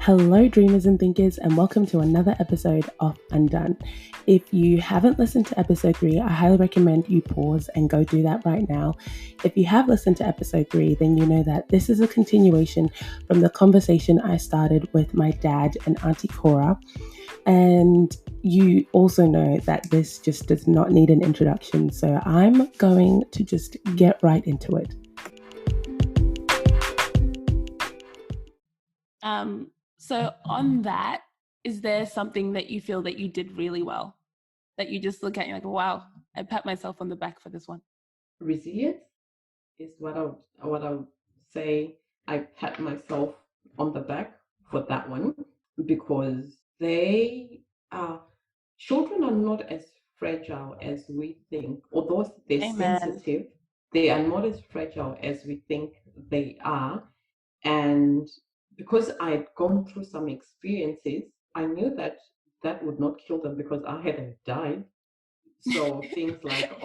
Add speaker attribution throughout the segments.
Speaker 1: Hello, dreamers and thinkers, and welcome to another episode of Undone. If you haven't listened to episode 3, I highly recommend you pause and go do that right now. If you have listened to episode 3, then you know that this is a continuation from the conversation I started with my dad and Auntie Corah. And you also know that this just does not need an introduction, so I'm going to just get right into it.
Speaker 2: So on that, is there something that you feel that you did really well? That you just look at and you're like, wow, I pat myself on the back for this one.
Speaker 3: Resilience is what I would say. I pat myself on the back for that one because children are not as fragile as we think. Although they're
Speaker 2: Amen.
Speaker 3: sensitive, they are not as fragile as we think they are. And because I'd gone through some experiences, I knew that would not kill them because I hadn't died. So things like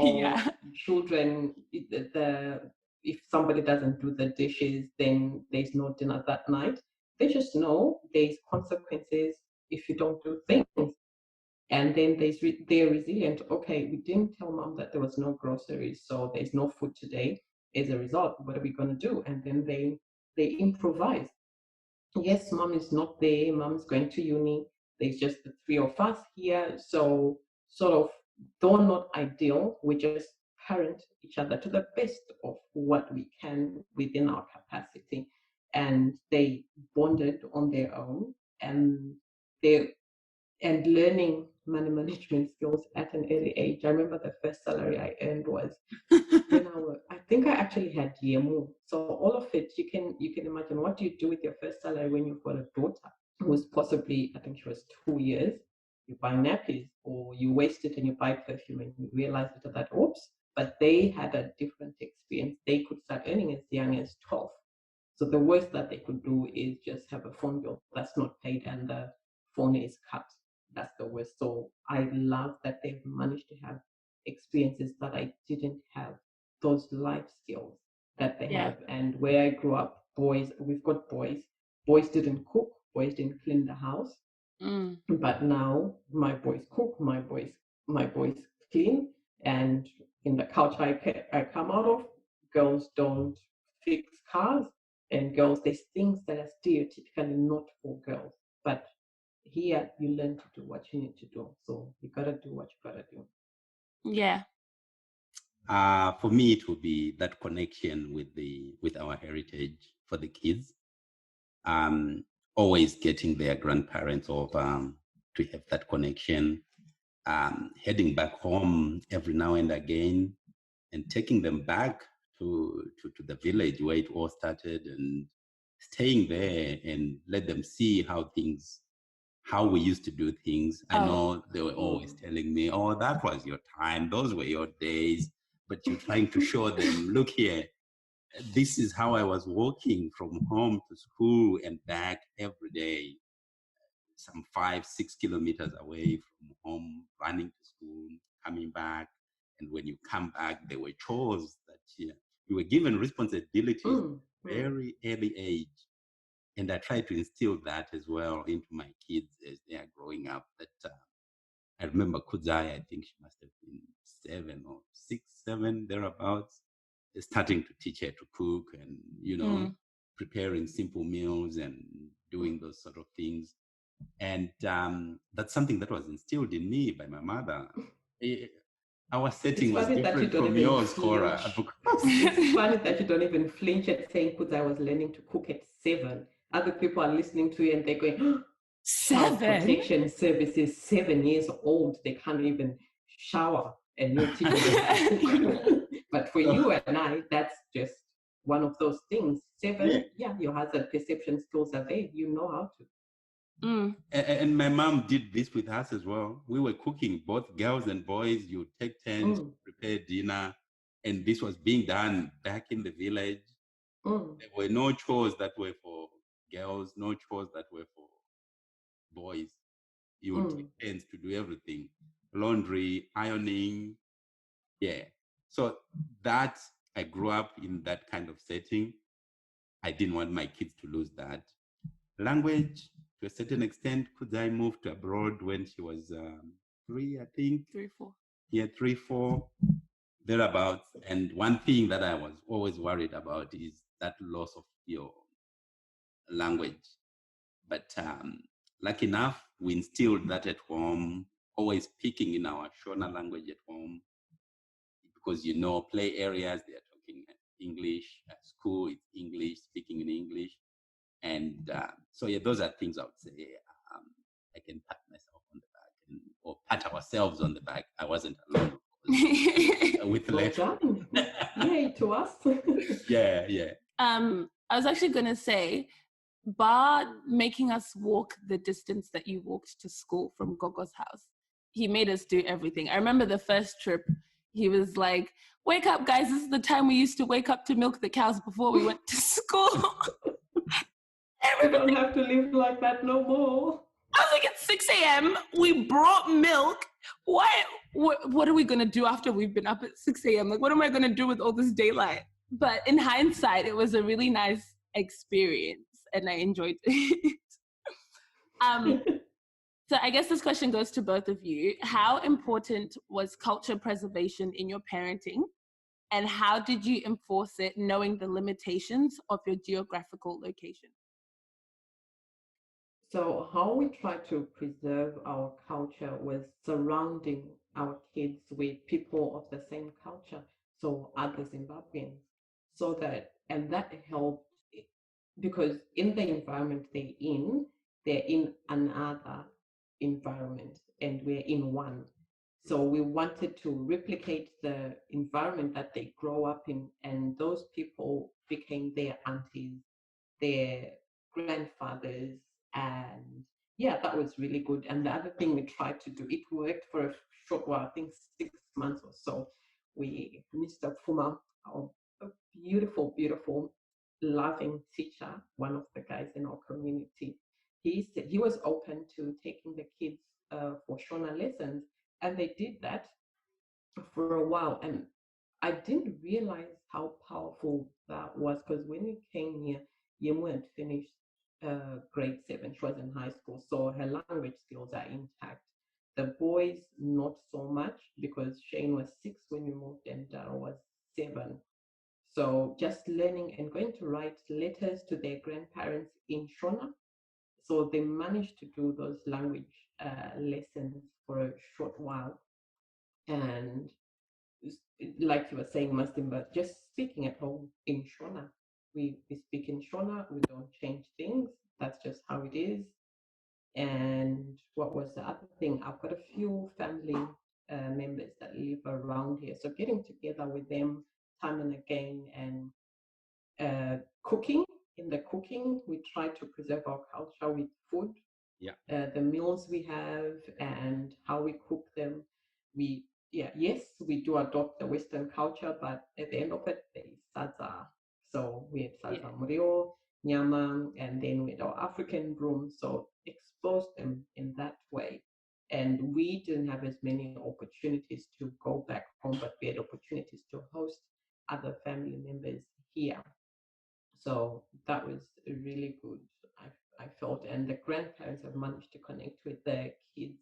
Speaker 3: children, if somebody doesn't do the dishes, then there's no dinner that night. They just know there's consequences if you don't do things. And then they're resilient. Okay, we didn't tell mom that there was no groceries, so there's no food today. As a result, what are we going to do? And then they improvise. Yes, mom is not there. Mom's going to uni. There's just the three of us here. So sort of, though not ideal, we just parent each other to the best of what we can within our capacity. And they bonded on their own, and they and learning money management skills at an early age. I remember the first salary I earned was when I think I actually had YEMU. So all of it, you can imagine, what do you do with your first salary when you've got a daughter who was possibly, I think she was 2 years? You buy nappies, or you waste it and you buy perfume, and you realize later that, oops, but they had a different experience. They could start earning as young as 12. So the worst that they could do is just have a phone bill that's not paid and the phone is cut. That's the worst. So I love that they've managed to have experiences that I didn't have, those life skills that they have. And where I grew up, we've got boys. Boys didn't cook, boys didn't clean the house. But now my boys cook, my boys clean, and in the culture I come out of, girls don't fix cars, and girls, there's things that are stereotypically not for girls. But here you learn to do what you need to do. So you gotta do what you gotta do.
Speaker 2: Yeah.
Speaker 4: For me, it would be that connection with our heritage for the kids. Always getting their grandparents over to have that connection. Heading back home every now and again, and taking them back to the village where it all started, and staying there and let them see how we used to do things. I know they were always telling me, oh, that was your time, those were your days. But you're trying to show them, look here, this is how I was walking from home to school and back every day, some 5-6 kilometers away from home, running to school, coming back. And when you come back, there were chores that you were given responsibilities at a very early age. And I try to instill that as well into my kids as they are growing up. That I remember Kuzai, I think she must have been 7 or 6, 7, thereabouts, starting to teach her to cook and, preparing simple meals and doing those sort of things. And that's something that was instilled in me by my mother. Our setting was different from yours, Corah.
Speaker 3: It's funny that you don't even flinch at saying, because I was learning to cook at 7. Other people are listening to you and they're going,
Speaker 2: 7?
Speaker 3: Child Protection Services, 7 years old, they can't even shower, and you're teaching them to cook. But for you and I, that's just one of those things. 7, your hazard perception skills are there. You know how to.
Speaker 4: And my mom did this with us as well. We were cooking, both girls and boys. You take turns to prepare dinner, and this was being done back in the village. There were no chores that were for girls, no chores that were for boys. You would take turns to do everything: laundry, ironing. So that, I grew up in that kind of setting. I didn't want my kids to lose that. Language, to a certain extent. Kuzai moved abroad when she was 3, I think.
Speaker 2: 3, 4.
Speaker 4: Yeah, 3, 4, thereabouts. And one thing that I was always worried about is that loss of your language. But lucky enough, we instilled that at home, always speaking in our Shona language at home, because play areas, they are talking English, at school it's English, speaking in English. And so yeah, those are things I would say I can pat myself on the back or pat ourselves on the back. I wasn't alone with
Speaker 3: Well
Speaker 4: left.
Speaker 3: done. Yay to us.
Speaker 4: Yeah.
Speaker 2: I was actually going to say, bar making us walk the distance that you walked to school from Gogo's house, he made us do everything. I remember the first trip, he was like, wake up, guys. This is the time we used to wake up to milk the cows before we went to school.
Speaker 3: We don't have to live like that no more.
Speaker 2: I was like, it's 6 a.m. We brought milk. What are we going to do after we've been up at 6 a.m.? Like, what am I going to do with all this daylight? But in hindsight, it was a really nice experience and I enjoyed it. So I guess this question goes to both of you. How important was culture preservation in your parenting? And how did you enforce it knowing the limitations of your geographical location?
Speaker 3: So how we try to preserve our culture was surrounding our kids with people of the same culture, so other Zimbabweans, and that helped because in the environment they're in another environment and we're in one. So we wanted to replicate the environment that they grow up in, and those people became their aunties, their grandfathers, and yeah, that was really good. And the other thing we tried to do, it worked for a short while, I think 6 months or so. Mr. Fuma, our beautiful, beautiful, loving teacher, one of the guys in our community, he said he was open to taking the kids for Shona lessons, and they did that for a while. And I didn't realize how powerful that was because when we came here, Yemu had finished grade 7. She was in high school, so her language skills are intact. The boys, not so much because Shane was 6 when we moved and Dara was 7. So just learning and going to write letters to their grandparents in Shona. So they managed to do those language lessons for a short while. And like you were saying, Masimba, just speaking at home in Shona. We speak in Shona, we don't change things. That's just how it is. And what was the other thing? I've got a few family members that live around here. So getting together with them time and again and cooking. In the cooking, we try to preserve our culture with food.
Speaker 4: Yeah.
Speaker 3: The meals we have and how we cook them. Yes, we do adopt the Western culture, but at the end of it, there is sadza. So we have sadza murio, nyama, and then with our African broom. So expose them in that way. And we didn't have as many opportunities to go back home, but we had opportunities to host other family members here. So that was really good, I felt. And the grandparents have managed to connect with their kids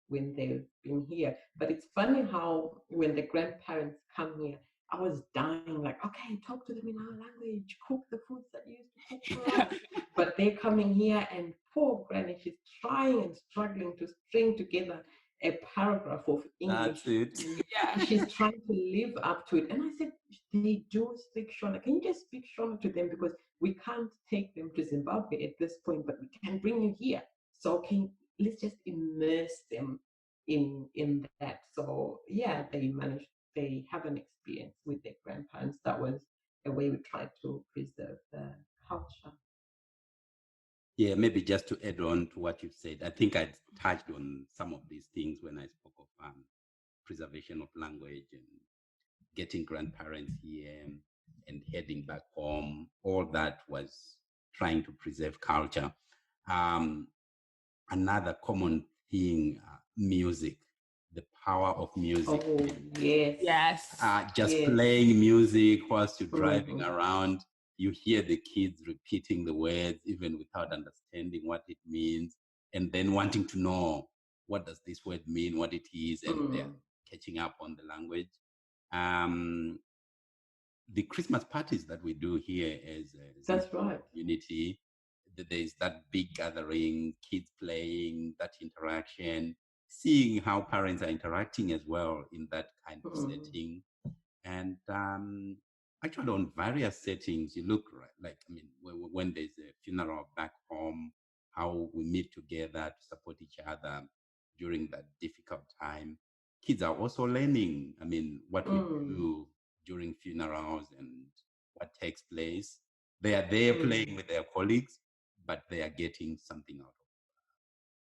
Speaker 3: when they've been here. But it's funny how when the grandparents come here, I was dying, like, okay, talk to them in our language, cook the foods that you used to cook for us. But they're coming here and poor granny, she's trying and struggling to string together a paragraph of English.
Speaker 4: That's it.
Speaker 3: Yeah. She's trying to live up to it. And I said, they do speak Shona. Can you just speak Shona to them? Because we can't take them to Zimbabwe at this point, but we can bring you here. So let's just immerse them in that. So yeah, they have an experience with their grandparents. That was a way we tried to preserve the culture.
Speaker 4: Yeah, maybe just to add on to what you've said, I think I touched on some of these things when I spoke of preservation of language and getting grandparents here and heading back home. All that was trying to preserve culture. Another common thing, music, the power of music.
Speaker 3: Oh, yes.
Speaker 2: Yes.
Speaker 4: Just playing music whilst you're driving around. you hear the kids repeating the words even without understanding what it means, and then wanting to know what does this word mean, what it is, and they're catching up on the language. The Christmas parties that we do here as
Speaker 3: That's right.
Speaker 4: community, there's that big gathering, kids playing, that interaction, seeing how parents are interacting as well in that kind of setting. And actually, on various settings, you look right, like, I mean, when there's a funeral back home, how we meet together to support each other during that difficult time. Kids are also learning, I mean, what we do during funerals and what takes place. They are there playing with their colleagues, but they are getting something out of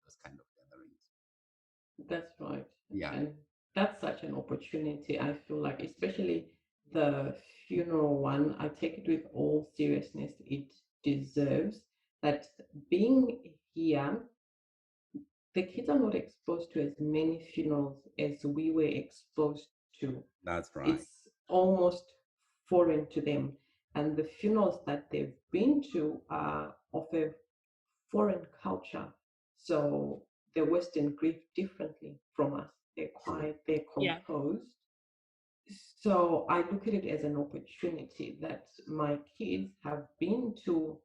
Speaker 4: those kind of gatherings.
Speaker 3: That's right.
Speaker 4: Yeah.
Speaker 3: And that's such an opportunity. I feel like, especially the funeral one, I take it with all seriousness it deserves. That being here, the kids are not exposed to as many funerals as we were exposed to.
Speaker 4: That's right.
Speaker 3: It's almost foreign to them. And the funerals that they've been to are of a foreign culture. So the Western grieve differently from us. They're quiet, they're composed. So I look at it as an opportunity that my kids have been to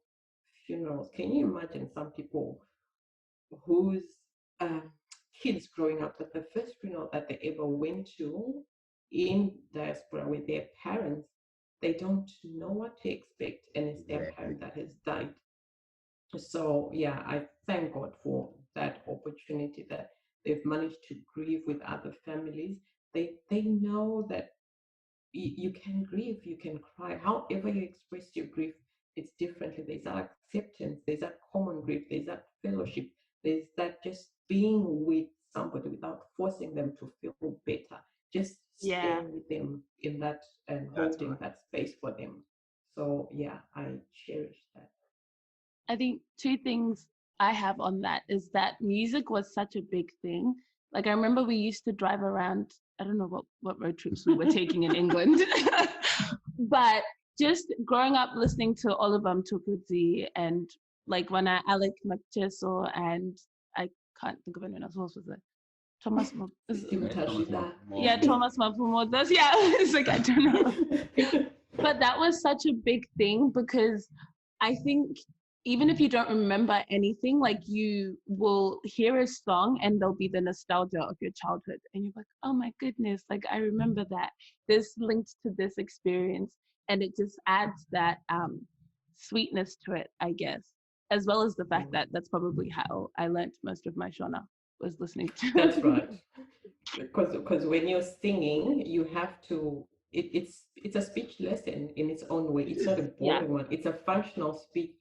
Speaker 3: funerals. Can you imagine some people whose kids growing up, that the first funeral that they ever went to in diaspora with their parents, they don't know what to expect, and it's their parent that has died. So yeah, I thank God for that opportunity that they've managed to grieve with other families. They know that you can grieve, you can cry. However you express your grief, it's differently. There's that acceptance, there's that common grief, there's that fellowship, there's that just being with somebody without forcing them to feel better, just staying with them in that and holding that space for them. So yeah, I cherish that.
Speaker 2: I think two things I have on that is that music was such a big thing. Like I remember we used to drive around, I don't know what road trips we were taking in England, but just growing up listening to Olubam Tukuzi and like when I Alec Macheso and I can't think of anyone else. What was it? Thomas Thomas Mapumo. It's like I don't know. But that was such a big thing because I think even if you don't remember anything, like you will hear a song and there'll be the nostalgia of your childhood. And you're like, oh my goodness, like I remember that. This linked to this experience. And it just adds that sweetness to it, I guess, as well as the fact that that's probably how I learned most of my Shona, was listening to.
Speaker 3: That's right. Because when you're singing, you have to, it's a speech lesson in its own way. It's not a boring one. It's a functional speech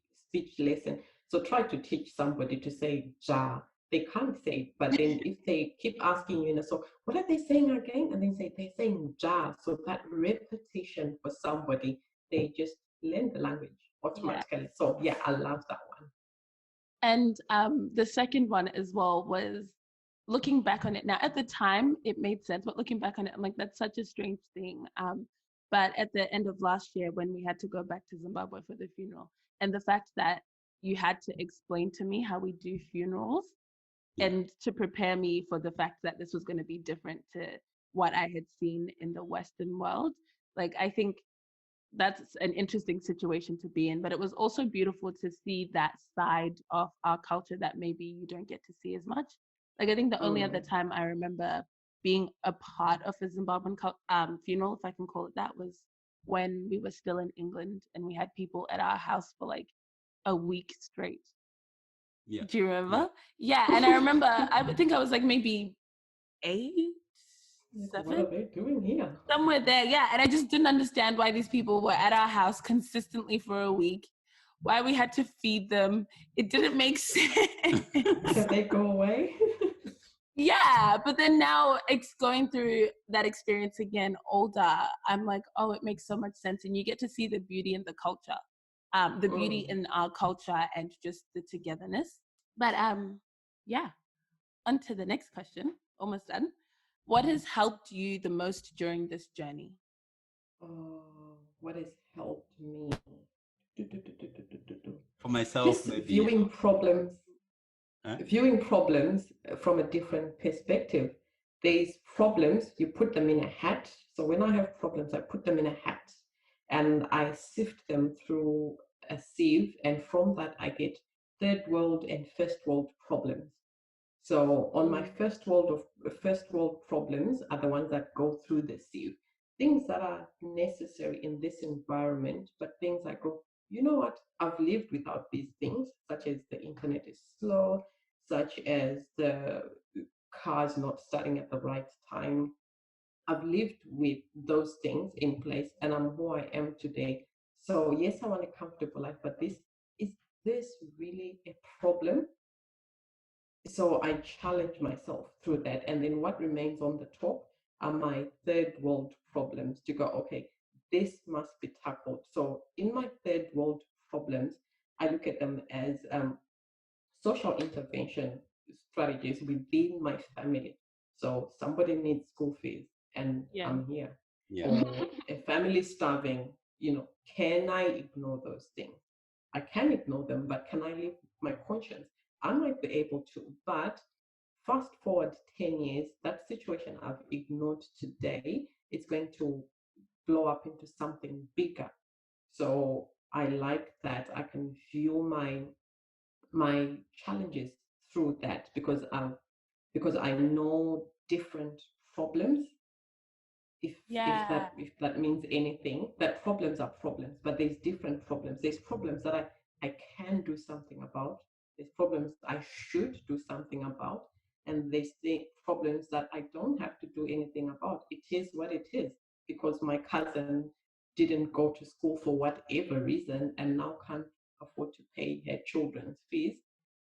Speaker 3: lesson. So try to teach somebody to say ja. They can't say it, but then if they keep asking you in a song, what are they saying again? And then say they're saying ja. So that repetition for somebody, they just learn the language automatically. So yeah, I love that one.
Speaker 2: And the second one as well was looking back on it now. At the time, it made sense, but looking back on it, I'm like, that's such a strange thing. But at the end of last year, when we had to go back to Zimbabwe for the funeral, and the fact that you had to explain to me how we do funerals and to prepare me for the fact that this was going to be different to what I had seen in the Western world, like, I think that's an interesting situation to be in. But it was also beautiful to see that side of our culture that maybe you don't get to see as much. Like, I think the only other time I remember being a part of a Zimbabwean funeral, if I can call it that, was when we were still in England and we had people at our house for like a week straight.
Speaker 4: Yeah.
Speaker 2: Do you remember? Yeah. And I remember, I think I was like maybe 8, 7.
Speaker 3: What are they doing here?
Speaker 2: Somewhere there, yeah. And I just didn't understand why these people were at our house consistently for a week, why we had to feed them. It didn't make sense.
Speaker 3: Can they go away?
Speaker 2: Yeah, but then now it's going through that experience again, older, I'm like, oh, it makes so much sense. And you get to see the beauty in the culture, the beauty in our culture and just the togetherness. But yeah, on to the next question, almost done. What has helped you the most during this journey?
Speaker 3: What has helped me?
Speaker 4: myself,
Speaker 3: just
Speaker 4: maybe
Speaker 3: viewing problems
Speaker 4: huh?
Speaker 3: from a different perspective. There's problems, you put them in a hat. So when I have problems, I put them in a hat and I sift them through a sieve, and from that I get third world and first world problems. So on my first world problems are the ones that go through the sieve. Things that are necessary in this environment, but things I go, you know what? I've lived without these things, such as the internet is slow, such as the car's not starting at the right time. I've lived with those things in place and I'm who I am today. So yes, I want a comfortable life, but is this really a problem? So I challenge myself through that. And then what remains on the top are my third world problems to go, okay, this must be tackled. So in my third world problems, I look at them as social intervention strategies within my family. So somebody needs school fees and
Speaker 2: Yeah.
Speaker 3: I'm here.
Speaker 4: Yeah.
Speaker 3: Or a family starving, can I ignore those things? I can ignore them, but can I live my conscience? I might be able to, but fast forward 10 years, that situation I've ignored today is going to blow up into something bigger. So I like that I can view my challenges through that because I know different problems. If that means anything, that problems are problems, but there's different problems. There's problems that I can do something about. There's problems I should do something about, and there's the problems that I don't have to do anything about. It is what it is because my cousin didn't go to school for whatever reason and now can't afford to pay her children's fees.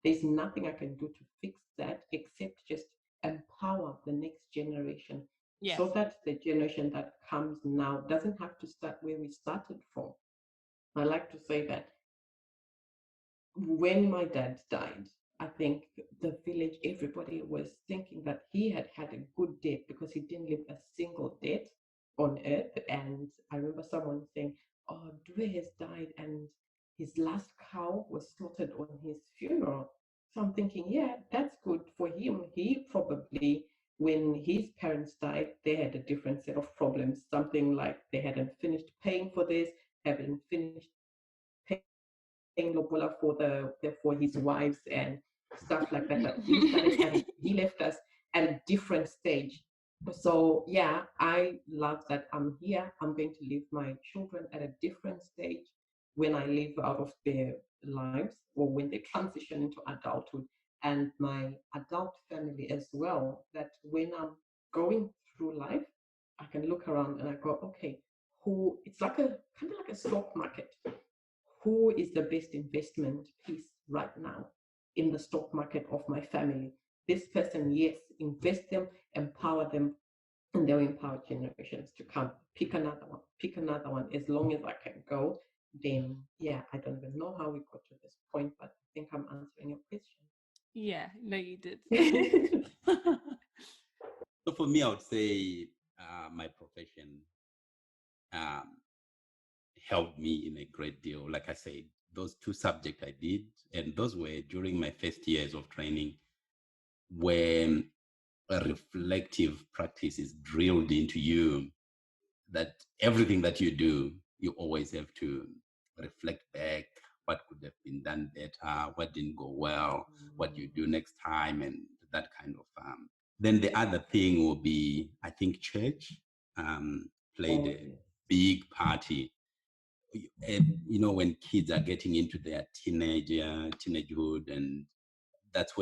Speaker 3: There's nothing I can do to fix that except just empower the next generation
Speaker 2: Yes.
Speaker 3: so that the generation that comes now doesn't have to start where we started from. I like to say that when my dad died, I think the village, everybody was thinking that he had had a good death because he didn't leave a single death on earth. And I remember someone saying, "Oh, Due has died and his last cow was slaughtered on his funeral." So I'm thinking, yeah, that's good for him. He probably, when his parents died, they had a different set of problems. Something like they hadn't finished paying for this, haven't finished paying lobola for his wives and stuff like that. But he left us at a different stage. So yeah, I love that I'm here. I'm going to leave my children at a different stage when I live out of their lives or when they transition into adulthood, and my adult family as well. That when I'm going through life, I can look around and I go, okay, who? It's like a kind of like a stock market. Who is the best investment piece right now in the stock market of my family? This person, yes, invest them, empower them, and they'll empower generations to come. Pick another one. As long as I can go, then yeah, I don't even know how we got to this point, but I think I'm answering your question.
Speaker 2: Yeah, no, you did.
Speaker 4: So for me, I would say my profession um, helped me in a great deal. Like I said, those two subjects I did, and those were during my first years of training, when a reflective practice is drilled into you, that everything that you do, you always have to reflect back what could have been done better, what didn't go well, what you do next time, and that kind of. Then the other thing will be, I think, church played a big party. And, when kids are getting into their teenagehood, and that's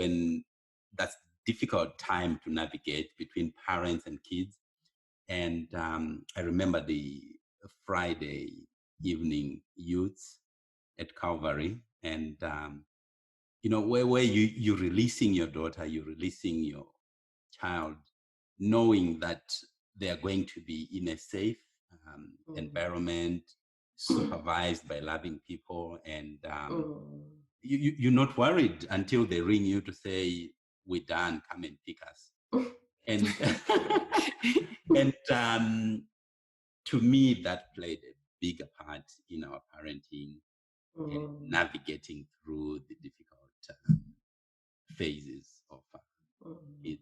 Speaker 4: difficult time to navigate between parents and kids. And I remember the Friday evening youths at Calvary, and where you're releasing your daughter, you're releasing your child, knowing that they are going to be in a safe environment, supervised by loving people, and you're not worried until they ring you to say, "We're done, come and pick us." And and to me, that played a bigger part in our parenting.
Speaker 3: Mm.
Speaker 4: navigating through the difficult phases of
Speaker 3: Mm.
Speaker 4: it.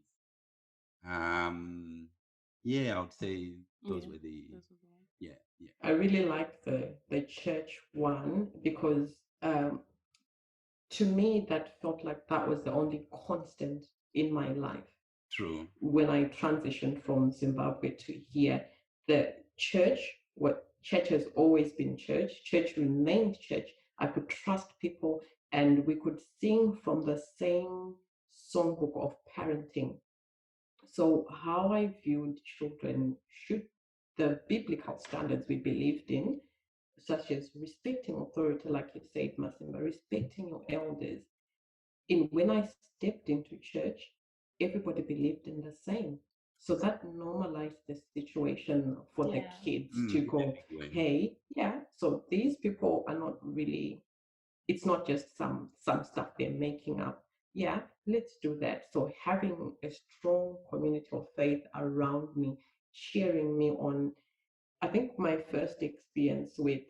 Speaker 4: Yeah, I would say those were the yeah.
Speaker 3: I really like the church one because to me that felt like that was the only constant in my life.
Speaker 4: True.
Speaker 3: When I transitioned from Zimbabwe to here, the church, what church has always been church, church remained church. I could trust people and we could sing from the same songbook of parenting. So how I viewed children should the biblical standards we believed in, such as respecting authority, like you said, Masimba, respecting your elders. In when I stepped into church, everybody believed in the same. So that normalized the situation for the kids to go, hey, yeah, so these people are not really, it's not just some stuff they're making up. Yeah, let's do that. So having a strong community of faith around me, cheering me on. I think my first experience with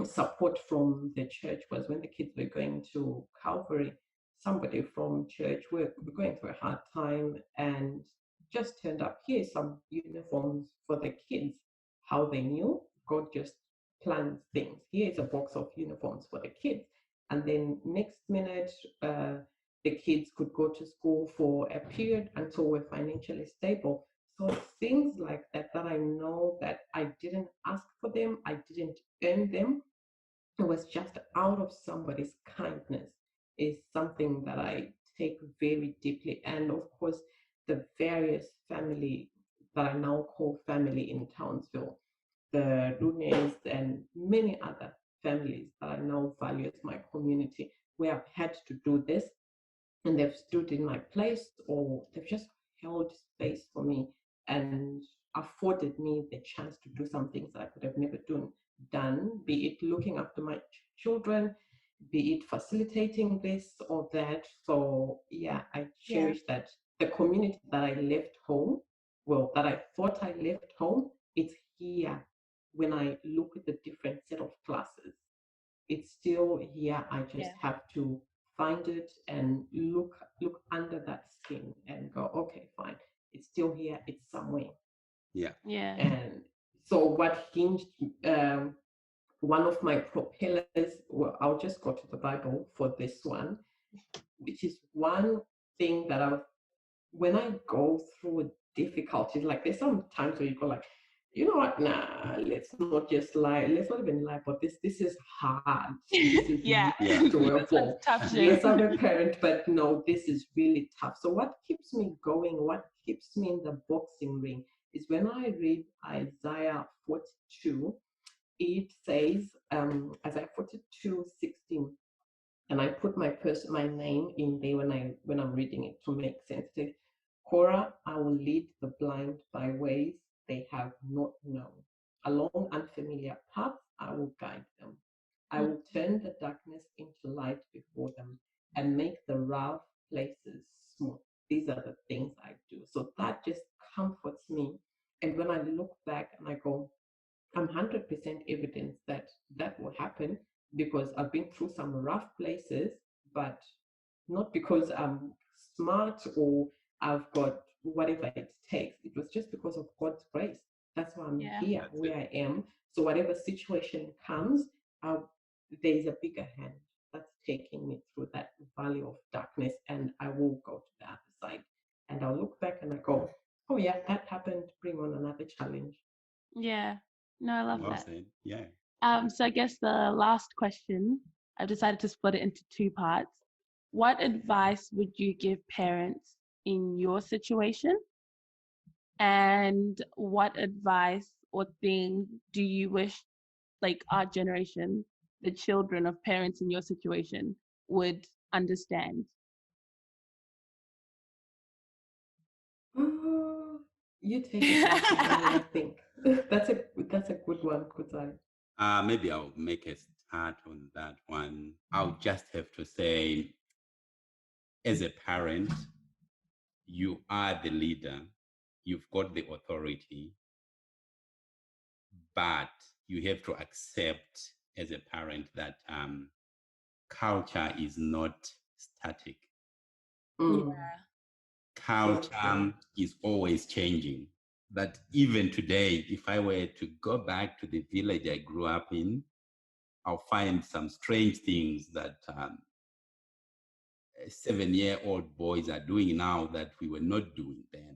Speaker 3: support from the church was when the kids were going to Calvary. Somebody from church were going through a hard time and just turned up. Here's some uniforms for the kids. How they knew? God just plans things. Here's a box of uniforms for the kids. And then next minute, the kids could go to school for a period until we're financially stable. So things like that, that I know that I didn't ask for them, I didn't earn them, it was just out of somebody's kindness, is something that I take very deeply. And of course, the various family that I now call family in Townsville, the Lunes and many other families that I now value as my community, where I've had to do this and they've stood in my place or they've just held space for me and afforded me the chance to do some things that I could have never done, be it looking after my children, be it facilitating this or that. So yeah, I cherish that. The community that I left home, well, that I thought I left home, it's here. When I look at the different set of classes, it's still here. I just have to find it and look under that skin and go, okay, fine. It's still here. It's somewhere.
Speaker 4: Yeah.
Speaker 3: And so what hinged one of my propellers, well, I'll just go to the Bible for this one, which is one thing that when I go through difficulties, like there's some times where you go like, you know what, nah, let's not just lie, let's not even lie, but this is hard. This is enjoyable. Yes, I'm a parent, but no, this is really tough. So what keeps me going, what keeps me in the boxing ring is when I read Isaiah 42, it says, Isaiah 42:16, and I put my name in there when I'm reading it to make sense. It says, Corah, I will lead the blind by ways they have not known. Along unfamiliar paths, I will guide them. I will turn the darkness into light before them and make the rough places smooth. These are the things I do. So that just comforts me. And when I look back and I go, I'm 100% evidence that that will happen because I've been through some rough places, but not because I'm smart or I've got whatever it takes. It was just because of God's grace. That's why I'm here, where I am. So whatever situation comes, there is a bigger hand that's taking me through that valley of darkness, and I will go to the other side. And I'll look back and I go, oh yeah, that happened. Bring on another challenge.
Speaker 2: Yeah. No, I love that.
Speaker 4: Said. Yeah.
Speaker 2: So I guess the last question, I've decided to split it into two parts. What advice would you give parents in your situation? And what advice or thing do you wish, like our generation, the children of parents in your situation, would understand?
Speaker 3: You take it, I think. That's a good one, Kutai.
Speaker 4: Maybe I'll make a start on that one. I'll just have to say, as a parent, you are the leader. You've got the authority, but you have to accept as a parent that culture is not static.
Speaker 3: Mm.
Speaker 4: Culture is always changing. That even today, if I were to go back to the village I grew up in, I'll find some strange things that 7-year-old boys are doing now that we were not doing then.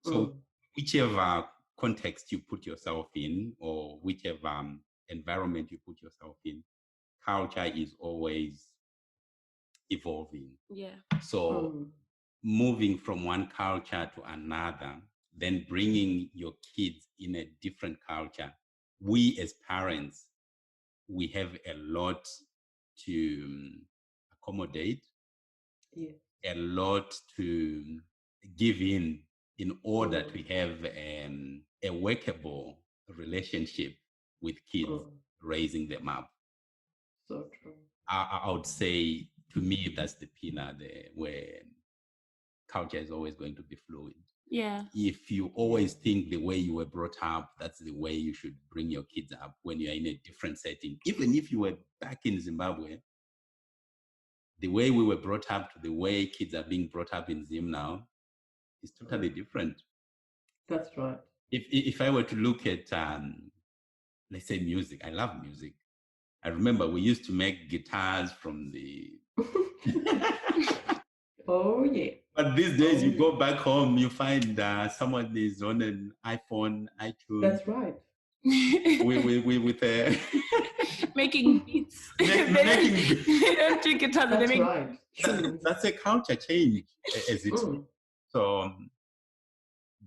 Speaker 4: So whichever context you put yourself in, or whichever environment you put yourself in, culture is always evolving.
Speaker 2: Yeah.
Speaker 4: So moving from one culture to another, then bringing your kids in a different culture, we as parents, we have a lot to accommodate, a lot to give in order to have a workable relationship with kids, raising them up.
Speaker 3: So true.
Speaker 4: I would say, to me, that's the pillar there, where culture is always going to be fluid.
Speaker 2: Yeah.
Speaker 4: If you always think the way you were brought up, that's the way you should bring your kids up when you're in a different setting. Even if you were back in Zimbabwe, the way we were brought up to the way kids are being brought up in Zim now is totally different.
Speaker 3: That's right.
Speaker 4: If I were to look at, let's say, music, I love music. I remember we used to make guitars from the...
Speaker 3: Oh, yeah.
Speaker 4: But these days, you go back home, you find someone is on an iPhone, iTunes.
Speaker 3: That's right.
Speaker 4: with a...
Speaker 2: making beats.
Speaker 4: making beats.
Speaker 2: They don't drink guitars.
Speaker 3: That's
Speaker 2: they make
Speaker 3: right.
Speaker 4: That's a culture change, as it's... So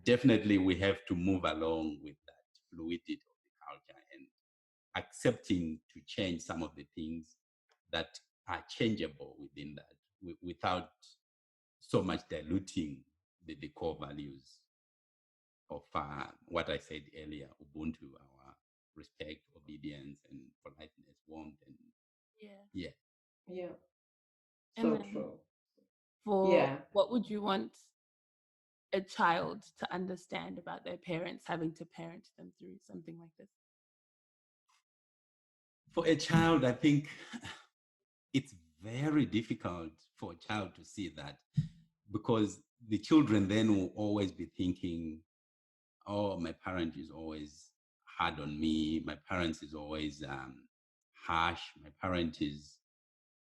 Speaker 4: definitely we have to move along with that fluidity of the culture and accepting to change some of the things that are changeable within that, without so much diluting the core values of what I said earlier: Ubuntu, our respect, obedience, and politeness, warmth, and
Speaker 3: yeah.
Speaker 2: And
Speaker 3: So true.
Speaker 2: What would you want a child to understand about their parents having to parent them through something like this?
Speaker 4: For a child, I think it's very difficult for a child to see that, because the children then will always be thinking, oh, my parent is always hard on me. My parent is always harsh. My parent is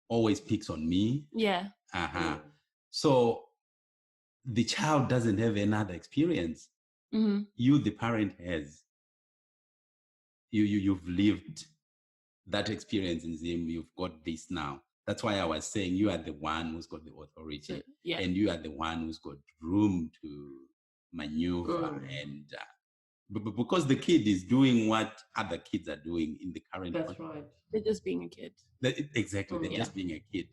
Speaker 4: always picks on me.
Speaker 2: Yeah.
Speaker 4: So the child doesn't have another experience. You, the parent, has. You've lived that experience in Zim. You've got this now. That's why I was saying you are the one who's got the authority, and you are the one who's got room to maneuver and because the kid is doing what other kids are doing in the current
Speaker 3: context. Right.
Speaker 2: They're just being a kid.
Speaker 4: Exactly. They're just being a kid.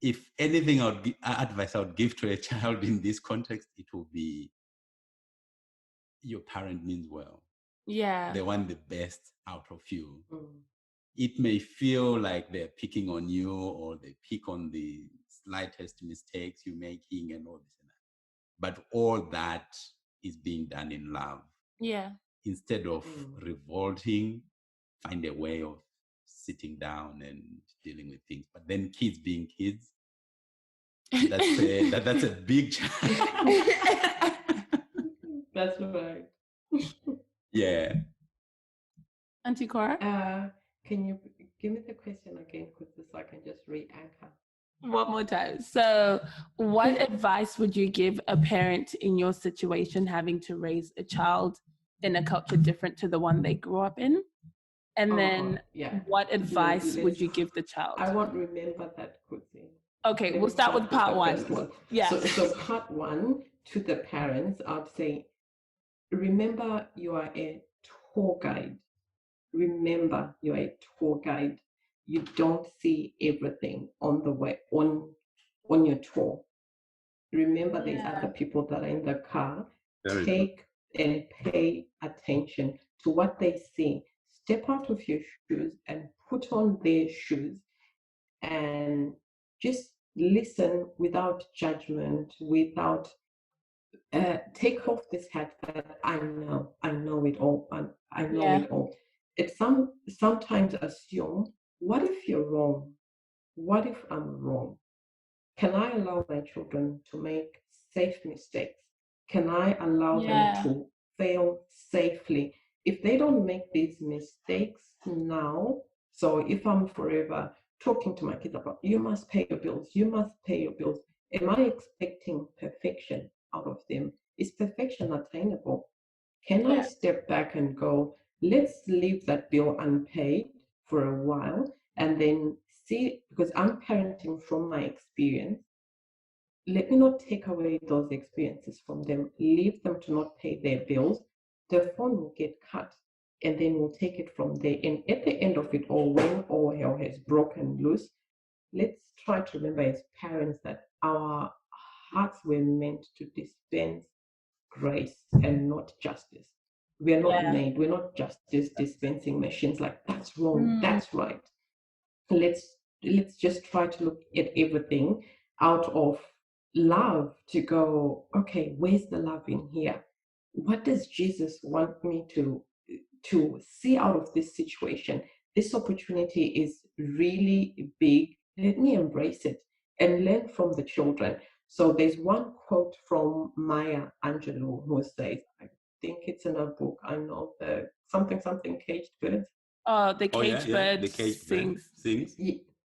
Speaker 4: If anything, advice I would give to a child in this context, it will be, your parent means well.
Speaker 2: Yeah.
Speaker 4: They want the best out of you. It may feel like they're picking on you, or they pick on the slightest mistakes you're making and all this and that. But all that is being done in love.
Speaker 2: Yeah.
Speaker 4: Instead of revolting, find a way of sitting down and dealing with things. But then kids being kids, that's a big challenge.
Speaker 3: That's right.
Speaker 4: Yeah.
Speaker 2: Auntie Corah?
Speaker 3: Can you give me the question again, so I can just re-anchor?
Speaker 2: One more time. So what advice would you give a parent in your situation having to raise a child in a culture different to the one they grew up in? And then what advice would you give the child?
Speaker 3: I won't remember that quickly.
Speaker 2: Okay, we'll start with part one. Yeah.
Speaker 3: So part one, to the parents, I'd say, remember you are a tour guide. Remember you're a tour guide. You don't see everything on the way, on your tour. Remember there's other people that are in the car. Take and pay attention to what they see. Step out of your shoes and put on their shoes, and just listen without judgment, without take off this hat that I know it all. I know it all. sometimes assume, what if you're wrong? What if I'm wrong? Can I allow my children to make safe mistakes? Can I allow them
Speaker 2: Yeah.
Speaker 3: to fail safely? If they don't make these mistakes now, so if I'm forever talking to my kids about, you must pay your bills, you must pay your bills, am I expecting perfection out of them? Is perfection attainable? Can I
Speaker 2: Yeah.
Speaker 3: step back and go, let's leave that bill unpaid for a while and then see, because I'm parenting from my experience, let me not take away those experiences from them, leave them to not pay their bills. The phone will get cut and then we'll take it from there. And at the end of it all, when all hell has broken loose, let's try to remember as parents that our hearts were meant to dispense grace and not justice. We are not
Speaker 2: Yeah.
Speaker 3: made, we're not justice dispensing machines like that's wrong,
Speaker 2: Mm.
Speaker 3: that's right. Let's just try to look at everything out of love to go, okay, where's the love in here? What does Jesus want me to see out of this situation? This opportunity is really big. Let me embrace it and learn from the children. So there's one quote from Maya Angelou who says, I think it's in a book, I know the something caged birds.
Speaker 2: Oh, the
Speaker 4: Oh yeah,
Speaker 2: cage
Speaker 4: yeah.
Speaker 2: bird
Speaker 4: The cage bird
Speaker 2: sings.
Speaker 4: sings.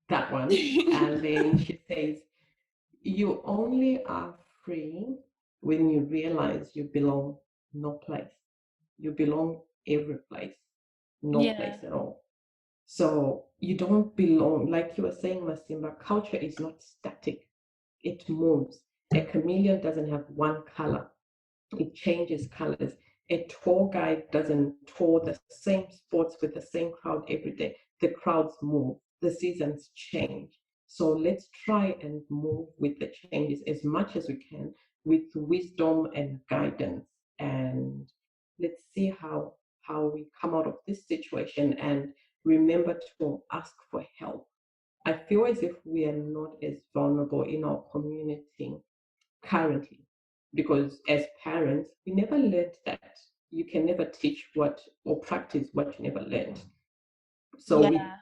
Speaker 3: That one. And then she says, you only are free when you realize you belong no place. You belong every place, no
Speaker 2: Yeah.
Speaker 3: place at all. So you don't belong, like you were saying, Masimba, culture is not static, it moves. A chameleon doesn't have one color, it changes colors. A tour guide doesn't tour the same spots with the same crowd every day. The crowds move, the seasons change. So let's try and move with the changes as much as we can with wisdom and guidance. And let's see how we come out of this situation and remember to ask for help. I feel as if we are not as vulnerable in our community currently, because as parents we never learned that. You can never teach what or practice what you never learned, so we
Speaker 2: Yeah.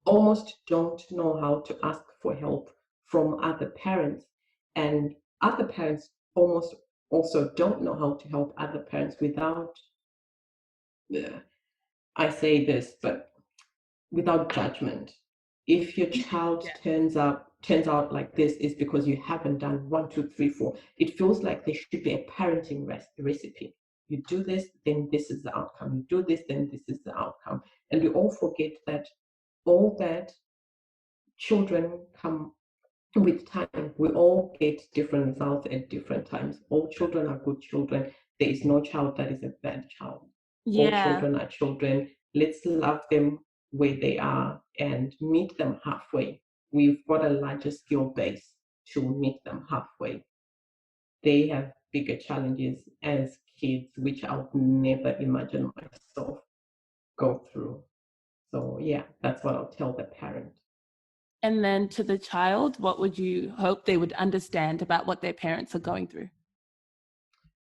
Speaker 3: almost don't know how to ask for help from other parents, and other parents almost also don't know how to help other parents without I say this, but without judgment. If your child
Speaker 2: Yeah.
Speaker 3: turns out like this, is because you haven't done one, two, three, four. It feels like there should be a parenting recipe. You do this, then this is the outcome. You do this, then this is the outcome. And we all forget that all that children come with time. We all get different results at different times. All children are good children. There is no child that is a bad child. All
Speaker 2: Yeah.
Speaker 3: children are children. Let's love them where they are and meet them halfway. We've got a larger skill base to meet them halfway. They have bigger challenges as kids, which I would never imagine myself go through. So yeah, that's what I'll tell the parent.
Speaker 2: And then to the child, what would you hope they would understand about what their parents are going through?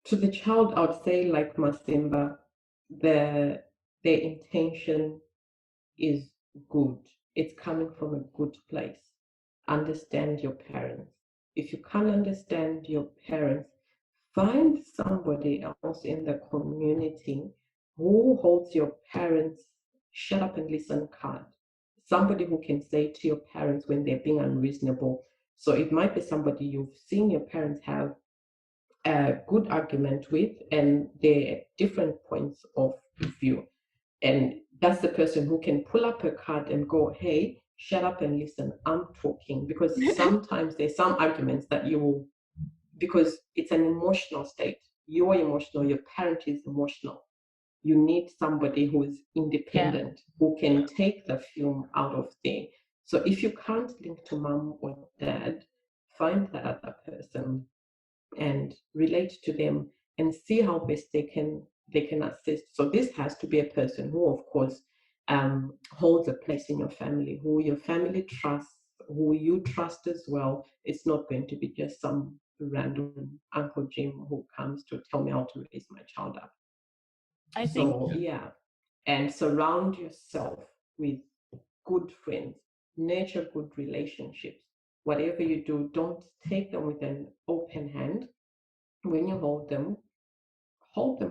Speaker 3: To the child, I would say, like Masimba, their intention is good. It's coming from a good place. Understand your parents. If you can't understand your parents, find somebody else in the community who holds your parents' shut up and listen card. Somebody who can say to your parents when they're being unreasonable. So it might be somebody you've seen your parents have a good argument with, and they're at different points of view. And that's the person who can pull up a card and go, hey, shut up and listen, I'm talking. Because sometimes there's some arguments that you will, because it's an emotional state. You're emotional, your parent is emotional. You need somebody who is
Speaker 2: Yeah.
Speaker 3: independent, who can take the fume out of there. So if you can't link to mom or dad, find that other person and relate to them and see how best they can assist. So this has to be a person who, of course, holds a place in your family, who your family trusts, who you trust as well. It's not going to be just some random Uncle Jim who comes to tell me how to raise my child up.
Speaker 2: I think
Speaker 3: So yeah. and surround yourself with good friends, nurture good relationships. Whatever you do, don't take them with an open hand. When you hold them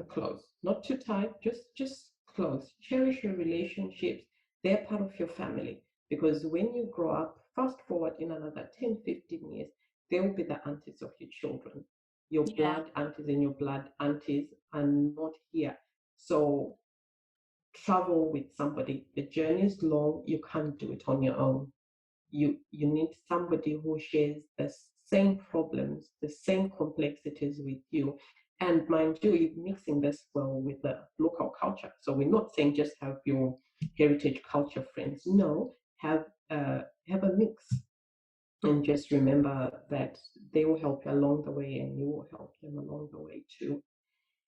Speaker 3: close, not too tight, just close. Cherish your relationships. They're part of your family, because when you grow up, fast forward in another 10, 15 years, they will be the aunties of your children. Your blood aunties and your blood aunties are not here. So travel with somebody. The journey is long. You can't do it on your own. You need somebody who shares the same problems, the same complexities with you. And mind you, you're mixing this well with the local culture. So we're not saying just have your heritage culture friends. No, have a mix. And just remember that they will help you along the way, and you will help them along the way too.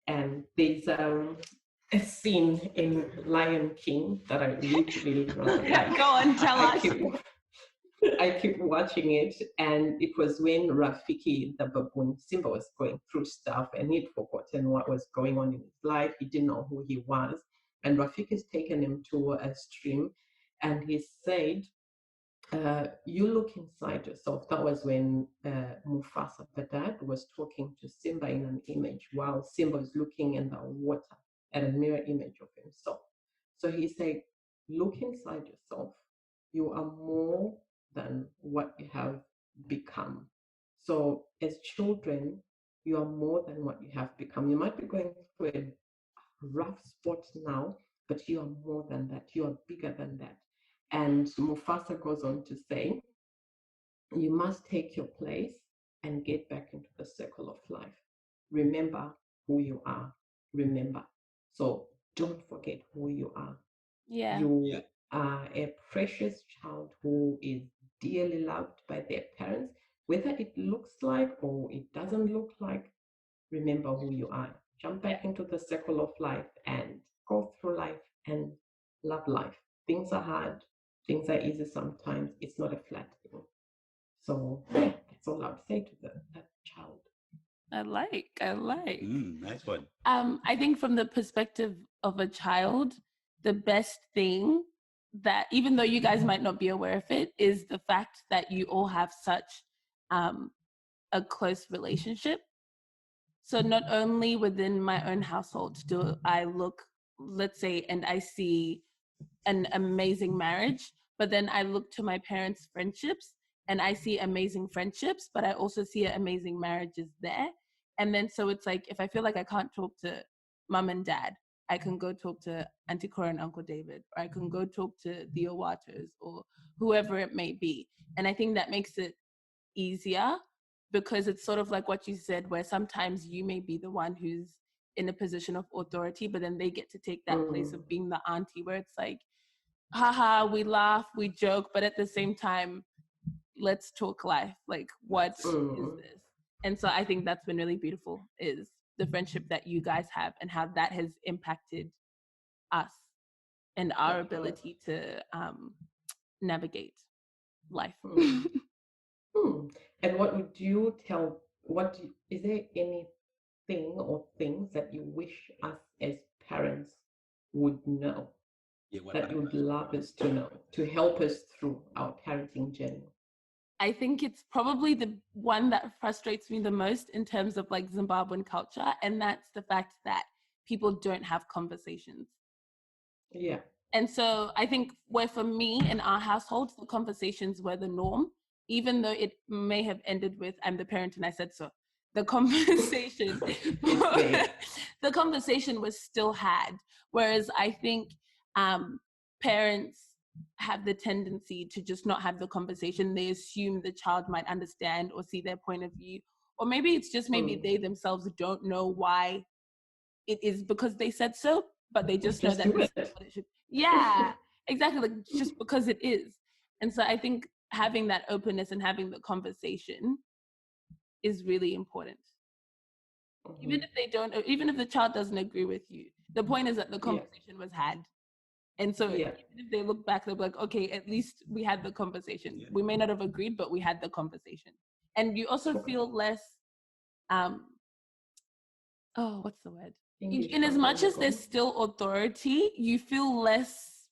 Speaker 3: And there's a scene in Lion King that I really rather like.
Speaker 2: Go on, tell us.
Speaker 3: I keep watching it, and it was when Rafiki, the baboon, Simba, was going through stuff, and he'd forgotten what was going on in his life. He didn't know who he was, and Rafiki's taken him to a stream, and he said, you look inside yourself. That was when Mufasa, the dad, was talking to Simba in an image, while Simba was looking in the water at a mirror image of himself. So he said, look inside yourself. You are more than what you have become. So as children, you are more than what you have become. You might be going through a rough spot now, but you are more than that. You are bigger than that. And Mufasa goes on to say, you must take your place and get back into the circle of life. Remember who you are. Remember. So don't forget who you are. You are a precious child who is dearly loved by their parents. Whether it looks like or it doesn't look like, remember who you are. Jump back into the circle of life and go through life and love life. Things are hard, things are easy sometimes. It's not a flat thing. So that's all I would say to that child.
Speaker 2: I like.
Speaker 4: Nice one.
Speaker 2: I think from the perspective of a child, the best thing that, even though you guys might not be aware of it, is the fact that you all have such a close relationship. So not only within my own household do I look, let's say, and I see an amazing marriage, but then I look to my parents' friendships and I see amazing friendships, but I also see amazing marriages there. And then so it's like, if I feel like I can't talk to mom and dad, I can go talk to Auntie Corah and Uncle David, or I can go talk to the Owatos or whoever it may be. And I think that makes it easier, because it's sort of like what you said, where sometimes you may be the one who's in a position of authority, but then they get to take that place of being the auntie, where it's like, haha, we laugh, we joke, but at the same time, let's talk life. Like, what is this? And so I think that's been really beautiful, is the friendship that you guys have and how that has impacted us and our ability to navigate life.
Speaker 3: And what would you tell, is there anything or things that you wish us as parents would know, that you would love us to know, to help us through our parenting journey?
Speaker 2: I think it's probably the one that frustrates me the most in terms of like Zimbabwean culture, and that's the fact that people don't have conversations.
Speaker 3: Yeah.
Speaker 2: And so I think where for me in our household, the conversations were the norm, even though it may have ended with, I'm the parent and I said so. The conversation, the conversation was still had. Whereas I think parents have the tendency to just not have the conversation. They assume the child might understand or see their point of view. Or maybe it's just maybe they themselves don't know why it is because they said so, but they just know that this is what it should. Yeah, exactly. Like, just because it is. And so I think having that openness and having the conversation is really important. Even if they don't, even if the child doesn't agree with you, the point is that the conversation was had. And so even if they look back, they'll be like, okay, at least we had the conversation. We may not have agreed, but we had the conversation. And you also feel less, what's the word? in as much as there's still authority, you feel less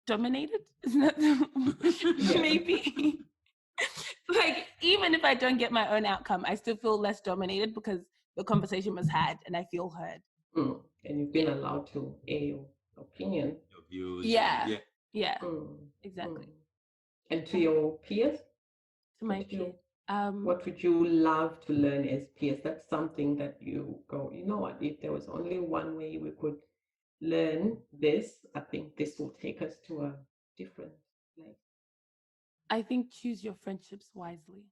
Speaker 2: dominated. Isn't that maybe? Like, even if I don't get my own outcome, I still feel less dominated because the conversation was had and I feel heard.
Speaker 3: And you've been allowed to air your opinion.
Speaker 4: Your views.
Speaker 2: Yeah. Exactly.
Speaker 3: And to your peers?
Speaker 2: To my peers.
Speaker 3: What would you love to learn as peers? That's something that you go, you know what, if there was only one way we could learn this, I think this will take us to a different place.
Speaker 2: I think choose your friendships wisely.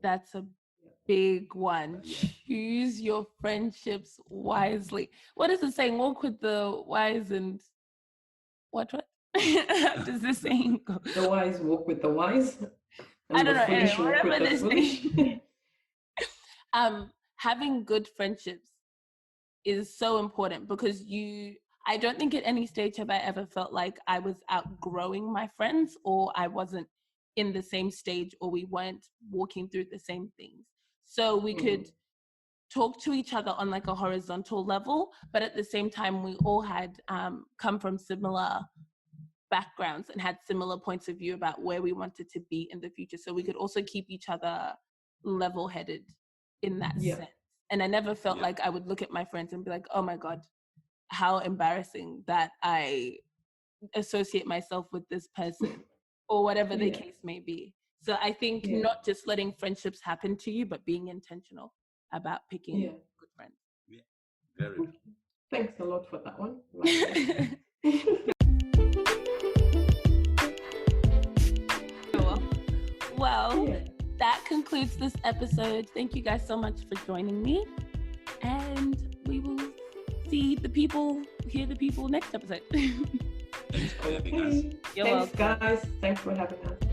Speaker 2: That's a big one. Choose your friendships wisely. What is the saying? Walk with the wise and what? How does this saying go?
Speaker 3: The wise walk with the wise.
Speaker 2: I don't know. Anyway, whatever this thing. Having good friendships is so important because I don't think at any stage have I ever felt like I was outgrowing my friends or I wasn't in the same stage or we weren't walking through the same things. So we could talk to each other on like a horizontal level, but at the same time, we all had come from similar backgrounds and had similar points of view about where we wanted to be in the future. So we could also keep each other level-headed in that sense. And I never felt like I would look at my friends and be like, oh my God, how embarrassing that I associate myself with this person or whatever the case may be. So I think not just letting friendships happen to you, but being intentional about picking good friends.
Speaker 4: Yeah, very good.
Speaker 3: Thanks a lot for that one.
Speaker 2: Well, that concludes this episode. Thank you guys so much for joining me. And we will hear the people next episode.
Speaker 4: Thanks for having us.
Speaker 3: Thanks, guys. Thanks for having us.